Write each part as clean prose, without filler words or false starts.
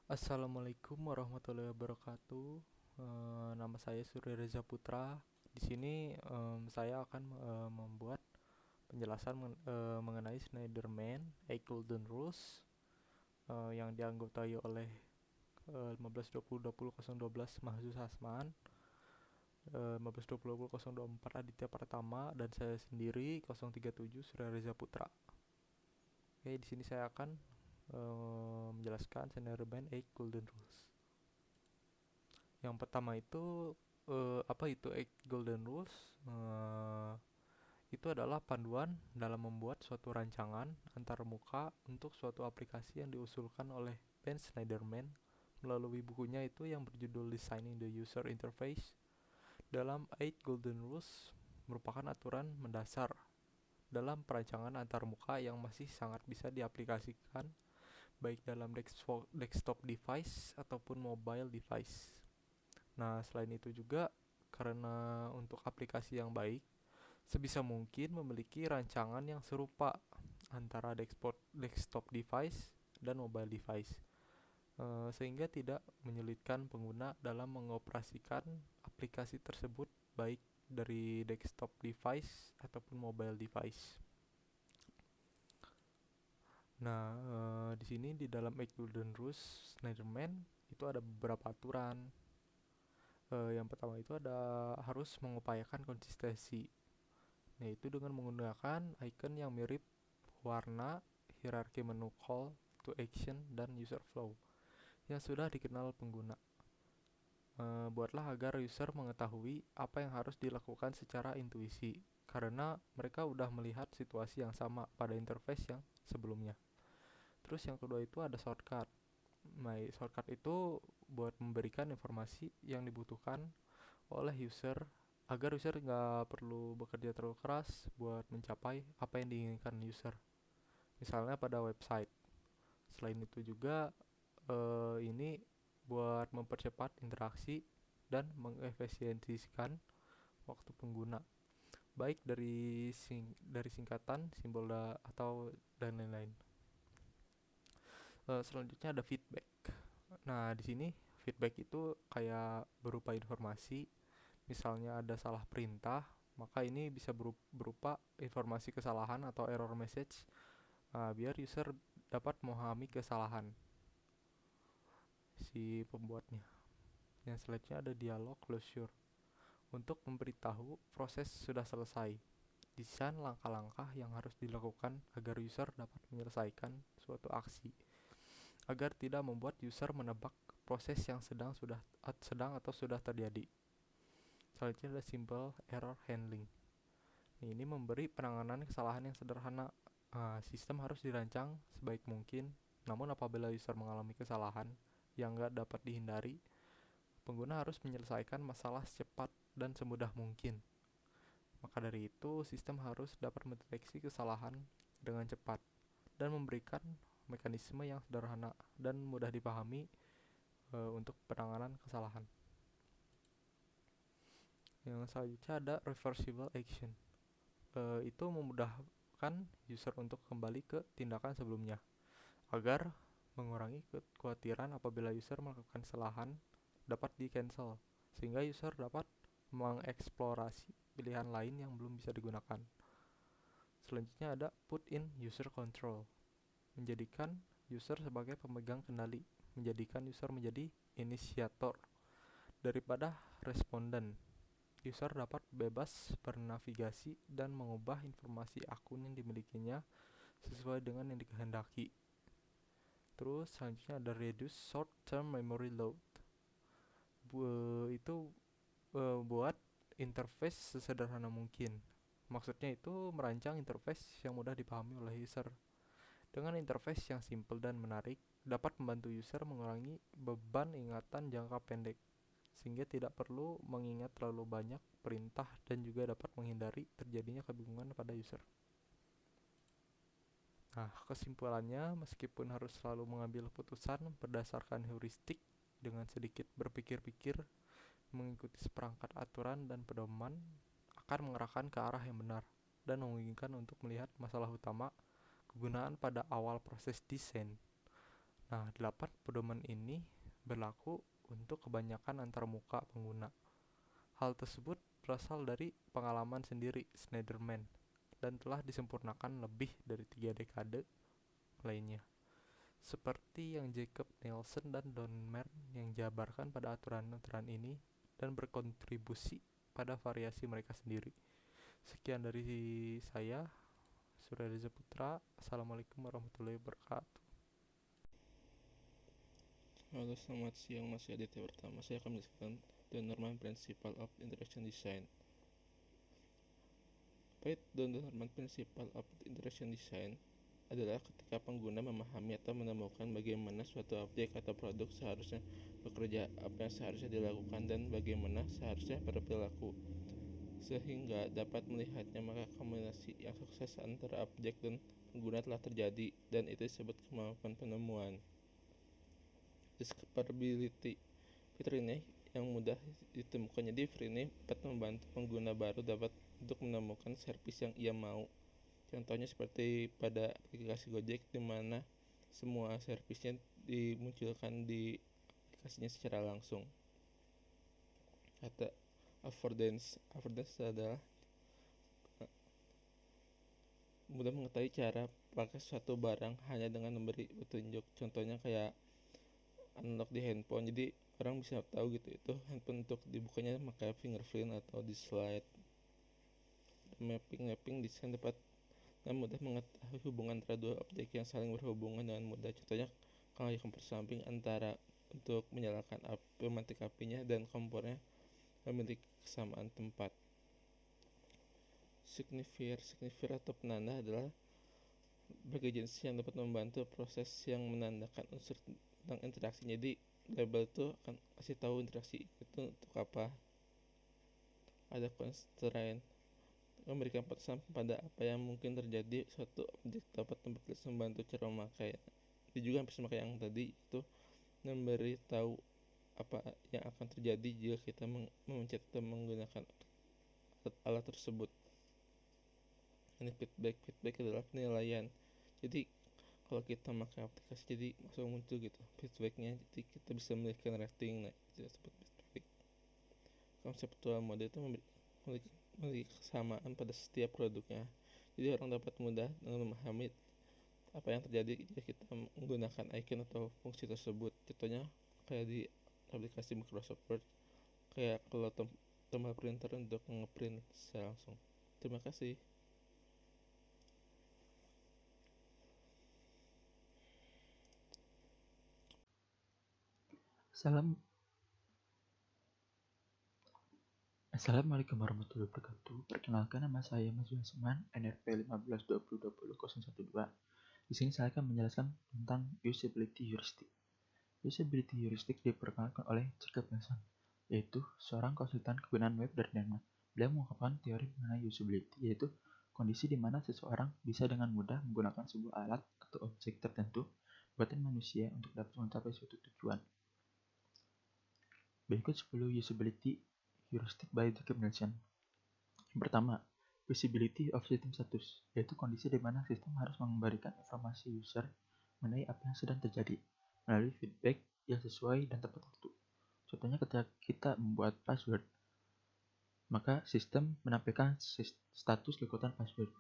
Assalamualaikum warahmatullahi wabarakatuh. Nama saya Surya Reza Putra. Di sini saya akan membuat penjelasan mengenai Snyderman A Golden Rules yang dianggotai oleh 15202012 Mahsus Hasman, 15202024 Aditya Pratama, dan saya sendiri 037 Surya Reza Putra. Oke, di sini saya akan menjelaskan Snyderman A Golden Rules. Yang pertama itu apa itu Eight Golden Rules? Itu adalah panduan dalam membuat suatu rancangan antarmuka untuk suatu aplikasi yang diusulkan oleh Ben Shneiderman melalui bukunya itu yang berjudul Designing the User Interface. Dalam Eight Golden Rules merupakan aturan mendasar dalam perancangan antarmuka yang masih sangat bisa diaplikasikan baik dalam desktop device ataupun mobile device. Nah, selain itu juga karena untuk aplikasi yang baik, sebisa mungkin memiliki rancangan yang serupa antara desktop device dan mobile device, sehingga tidak menyulitkan pengguna dalam mengoperasikan aplikasi tersebut baik dari desktop device ataupun mobile device. Nah, di sini di dalam Eight Golden Rules Snyderman itu ada beberapa aturan. Yang pertama itu ada harus mengupayakan konsistensi, yaitu dengan menggunakan icon yang mirip warna, hierarki menu call to action, dan user flow yang sudah dikenal pengguna. Buatlah agar user mengetahui apa yang harus dilakukan secara intuisi, karena mereka udah melihat situasi yang sama pada interface yang sebelumnya. Terus yang kedua itu ada shortcut. Shortcut itu buat memberikan informasi yang dibutuhkan oleh user agar user nggak perlu bekerja terlalu keras buat mencapai apa yang diinginkan user. Misalnya pada website. Selain itu juga ini buat mempercepat interaksi dan mengefisiensikan waktu pengguna, baik dari singkatan, simbol atau dan lain-lain. Selanjutnya ada feedback. Nah, di sini feedback itu kayak berupa informasi. Misalnya ada salah perintah, maka ini bisa berupa informasi kesalahan atau error message, biar user dapat memahami kesalahan si pembuatnya. Yang selanjutnya ada dialog closure untuk memberitahu proses sudah selesai. Desain langkah-langkah yang harus dilakukan agar user dapat menyelesaikan suatu aksi, agar tidak membuat user menebak proses yang sedang atau sudah terjadi. Selanjutnya ada simple error handling. Ini memberi penanganan kesalahan yang sederhana. Sistem harus dirancang sebaik mungkin, namun apabila user mengalami kesalahan yang nggak dapat dihindari, pengguna harus menyelesaikan masalah secepat dan semudah mungkin. Maka dari itu, sistem harus dapat mendeteksi kesalahan dengan cepat dan memberikan mekanisme yang sederhana dan mudah dipahami untuk penanganan kesalahan. Yang selanjutnya ada reversible action. Itu memudahkan user untuk kembali ke tindakan sebelumnya agar mengurangi kekhawatiran apabila user melakukan kesalahan dapat di-cancel, sehingga user dapat mengeksplorasi pilihan lain yang belum bisa digunakan. Selanjutnya ada put in user control, menjadikan user sebagai pemegang kendali, menjadikan user menjadi inisiator daripada responden. User dapat bebas bernavigasi dan mengubah informasi akun yang dimilikinya sesuai dengan yang dikehendaki. Terus selanjutnya ada reduce short term memory load. Itu buat interface sesederhana mungkin. Maksudnya itu merancang interface yang mudah dipahami oleh user. Dengan interface yang simple dan menarik, dapat membantu user mengurangi beban ingatan jangka pendek, sehingga tidak perlu mengingat terlalu banyak perintah dan juga dapat menghindari terjadinya kebingungan pada user. Nah, kesimpulannya, meskipun harus selalu mengambil keputusan berdasarkan heuristik dengan sedikit berpikir-pikir, mengikuti seperangkat aturan dan pedoman akan mengarahkan ke arah yang benar dan memungkinkan untuk melihat masalah utama kegunaan pada awal proses desain. Nah, 8 pedoman ini berlaku untuk kebanyakan antarmuka pengguna. Hal tersebut berasal dari pengalaman sendiri Schneiderman dan telah disempurnakan lebih dari 3 dekade lainnya. Seperti yang Jacob Nielsen dan Don Mern yang jabarkan pada aturan-aturan ini dan berkontribusi pada variasi mereka sendiri. Sekian dari saya, Surya Reza Putra. Assalamualaikum warahmatullahi wabarakatuh. Halo, selamat siang Mas Aditya. Pertama, saya akan menjelaskan the Norman Principle of Interaction Design. The Norman Principle of Interaction Design adalah ketika pengguna memahami atau menemukan bagaimana suatu objek atau produk seharusnya bekerja, apa yang seharusnya dilakukan, dan bagaimana seharusnya berperilaku, sehingga dapat melihatnya. Maka kombinasi yang sukses antara objek dan pengguna telah terjadi, dan itu disebut kemampuan penemuan. Discoverability. Fitur ini yang mudah ditemukan, jadi fitur ini dapat membantu pengguna baru dapat untuk menemukan servis yang ia mau. Contohnya seperti pada aplikasi Gojek, di mana semua servisnya dimunculkan di aplikasinya secara langsung. Kata affordance adalah mudah mengetahui cara pakai suatu barang hanya dengan memberi petunjuk. Contohnya kayak unlock di handphone, jadi orang bisa tahu gitu itu handphone untuk dibukanya pakai fingerprint atau di slide. Mapping desain dapat mudah mengetahui hubungan antara dua objek yang saling berhubungan dengan mudah. Contohnya kalau kompor samping antara untuk menyalakan pemantik apinya dan kompornya memiliki kesamaan tempat. Signifier atau penanda adalah jenis yang dapat membantu proses yang menandakan unsur tentang interaksi. Jadi label itu akan kasih tahu interaksi itu untuk apa. Ada constraint, memberikan pesan pada apa yang mungkin terjadi. Suatu objek dapat membantu cara memakai. Ini juga bisa memakai yang tadi itu memberi tahu apa yang akan terjadi jika kita memencet atau menggunakan alat tersebut. Ini feedback adalah penilaian. Jadi kalau kita pakai aplikasi, jadi langsung muncul gitu feedbacknya, jadi kita bisa memberikan rating. Nah, itu disebut feedback. Konseptual mode itu memiliki kesamaan pada setiap produknya, jadi orang dapat mudah memahami apa yang terjadi jika kita menggunakan icon atau fungsi tersebut. Contohnya kayak di aplikasi Microsoft Word, kayak kalau tombol printer untuk ngeprint secara langsung. Terima kasih. Assalamualaikum warahmatullahi wabarakatuh. Perkenalkan, nama saya Mas Yasman, NRP 1520200112. Di sini saya akan menjelaskan tentang usability heuristic. Usability heuristic diperkenalkan oleh Jacob Nielsen, yaitu seorang konsultan kegunaan web dari Denmark. Beliau mengungkapkan teori mengenai usability, yaitu kondisi di mana seseorang bisa dengan mudah menggunakan sebuah alat atau objek tertentu buatan manusia untuk dapat mencapai suatu tujuan. Berikut 10 usability heuristic by Jacob Nielsen. Yang pertama, visibility of system status, yaitu kondisi di mana sistem harus memberikan informasi user mengenai apa yang sedang terjadi melalui feedback yang sesuai dan tepat waktu. Contohnya ketika kita membuat password, maka sistem menampilkan status kekuatan password.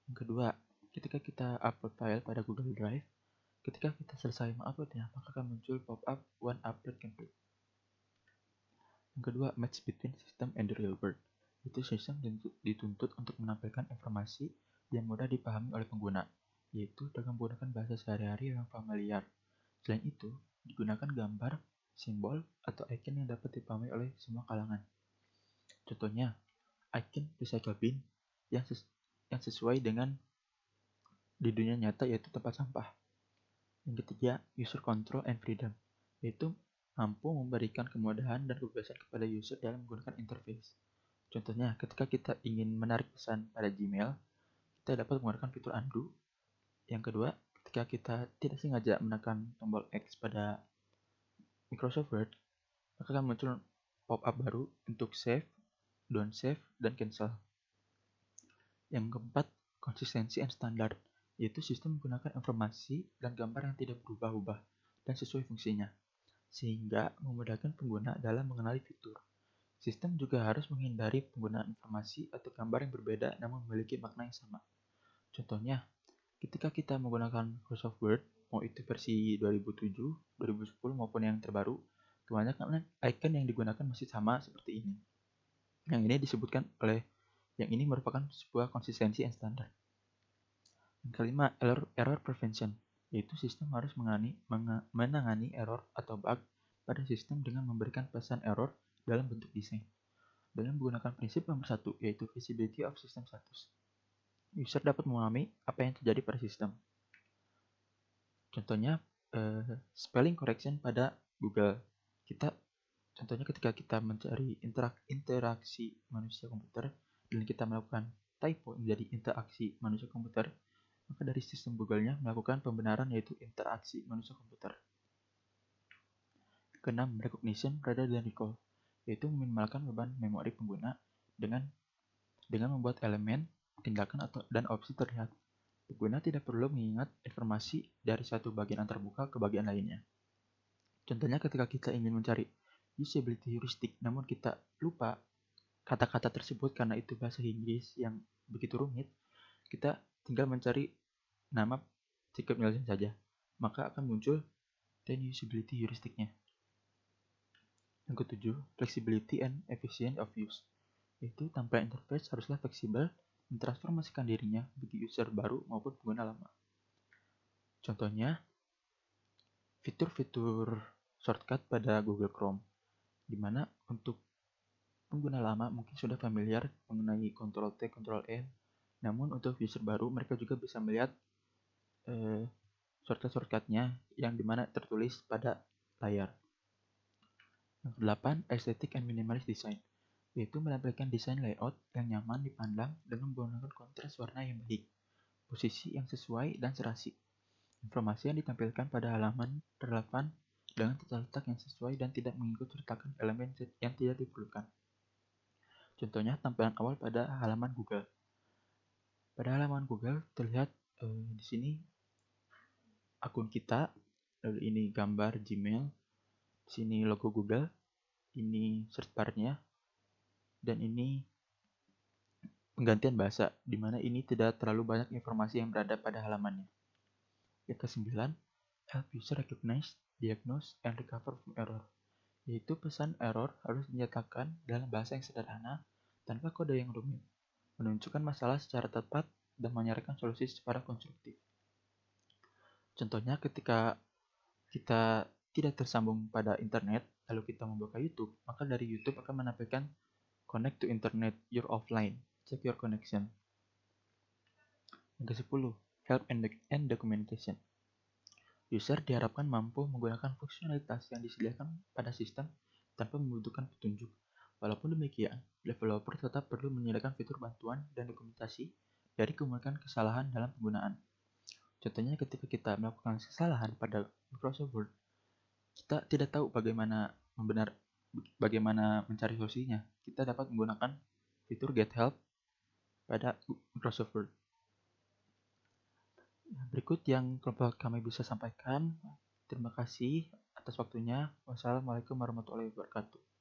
Yang kedua, ketika kita upload file pada Google Drive, ketika kita selesai menguploadnya, maka akan muncul pop-up One Upload Complete. Yang kedua, match between system and the real world, itu sistem dituntut untuk menampilkan informasi yang mudah dipahami oleh pengguna, yaitu dengan menggunakan bahasa sehari-hari yang familiar. Selain itu, digunakan gambar, simbol, atau icon yang dapat dipahami oleh semua kalangan. Contohnya, icon recycle bin yang sesuai dengan di dunia nyata, yaitu tempat sampah. Yang ketiga, user control and freedom, yaitu mampu memberikan kemudahan dan kebebasan kepada user dalam menggunakan interface. Contohnya, ketika kita ingin menarik pesan pada Gmail, kita dapat menggunakan fitur undo. Yang kedua, ketika kita tidak sengaja menekan tombol X pada Microsoft Word, maka akan muncul pop-up baru untuk save, don't save, dan cancel. Yang keempat, consistency and standard, yaitu sistem menggunakan informasi dan gambar yang tidak berubah-ubah dan sesuai fungsinya, sehingga memudahkan pengguna dalam mengenali fitur. Sistem juga harus menghindari penggunaan informasi atau gambar yang berbeda namun memiliki makna yang sama. Contohnya, ketika kita menggunakan Microsoft Word, mau itu versi 2007, 2010 maupun yang terbaru, kebanyakan icon yang digunakan masih sama seperti ini. Yang ini merupakan sebuah konsistensi yang standar. Yang kelima, error prevention, yaitu sistem harus menangani error atau bug pada sistem dengan memberikan pesan error dalam bentuk desain. Dengan menggunakan prinsip nomor 1, yaitu visibility of system status. User dapat memahami apa yang terjadi pada sistem. Contohnya, spelling correction pada Google. Contohnya ketika kita mencari interaksi manusia komputer dan kita melakukan typo menjadi interaksi manusia komputer, maka dari sistem Google-nya melakukan pembenaran yaitu interaksi manusia komputer. Keenam, recognition rather than recall, yaitu meminimalkan beban memori pengguna dengan membuat elemen, tindakan dan opsi terlihat. Pengguna tidak perlu mengingat informasi dari satu bagian terbuka ke bagian lainnya. Contohnya ketika kita ingin mencari usability heuristic namun kita lupa kata-kata tersebut karena itu bahasa Inggris yang begitu rumit, kita tinggal mencari nama Jacob Nielsen saja, maka akan muncul 10 usability heuristiknya. Yang ketujuh, flexibility and efficient of use, yaitu tampilan interface haruslah fleksibel mentransformasikan dirinya bagi user baru maupun pengguna lama. Contohnya, fitur-fitur shortcut pada Google Chrome, di mana untuk pengguna lama mungkin sudah familiar mengenai Ctrl+T, Ctrl+N, namun untuk user baru mereka juga bisa melihat shortcut-shortcutnya yang dimana tertulis pada layar. Yang kedelapan, aesthetic and minimalist design, yaitu menampilkan desain layout yang nyaman dipandang dengan menggunakan kontras warna yang baik, posisi yang sesuai dan serasi. Informasi yang ditampilkan pada halaman relevan dengan tata letak yang sesuai dan tidak mengikut sertakan elemen yang tidak diperlukan. Contohnya tampilan awal pada halaman Google. Pada halaman Google terlihat di sini akun kita, lalu ini gambar Gmail, di sini logo Google, ini search bar-nya, dan ini penggantian bahasa, di mana ini tidak terlalu banyak informasi yang berada pada halamannya. Yang ke-9, help user recognize, diagnose, and recover from error, yaitu pesan error harus dinyatakan dalam bahasa yang sederhana tanpa kode yang rumit, menunjukkan masalah secara tepat dan menyarankan solusi secara konstruktif. Contohnya ketika kita tidak tersambung pada internet, lalu kita membuka YouTube, maka dari YouTube akan menampilkan connect to internet, you're offline, check your connection. Yang ke-10, help and documentation. User diharapkan mampu menggunakan fungsionalitas yang disediakan pada sistem tanpa membutuhkan petunjuk. Walaupun demikian, developer tetap perlu menyediakan fitur bantuan dan dokumentasi dari kemungkinan kesalahan dalam penggunaan. Contohnya ketika kita melakukan kesalahan pada Microsoft Word, kita tidak tahu bagaimana mencari solusinya. Kita dapat menggunakan fitur Get Help pada Microsoft Word. Berikut yang kami bisa sampaikan. Terima kasih atas waktunya. Wassalamualaikum warahmatullahi wabarakatuh.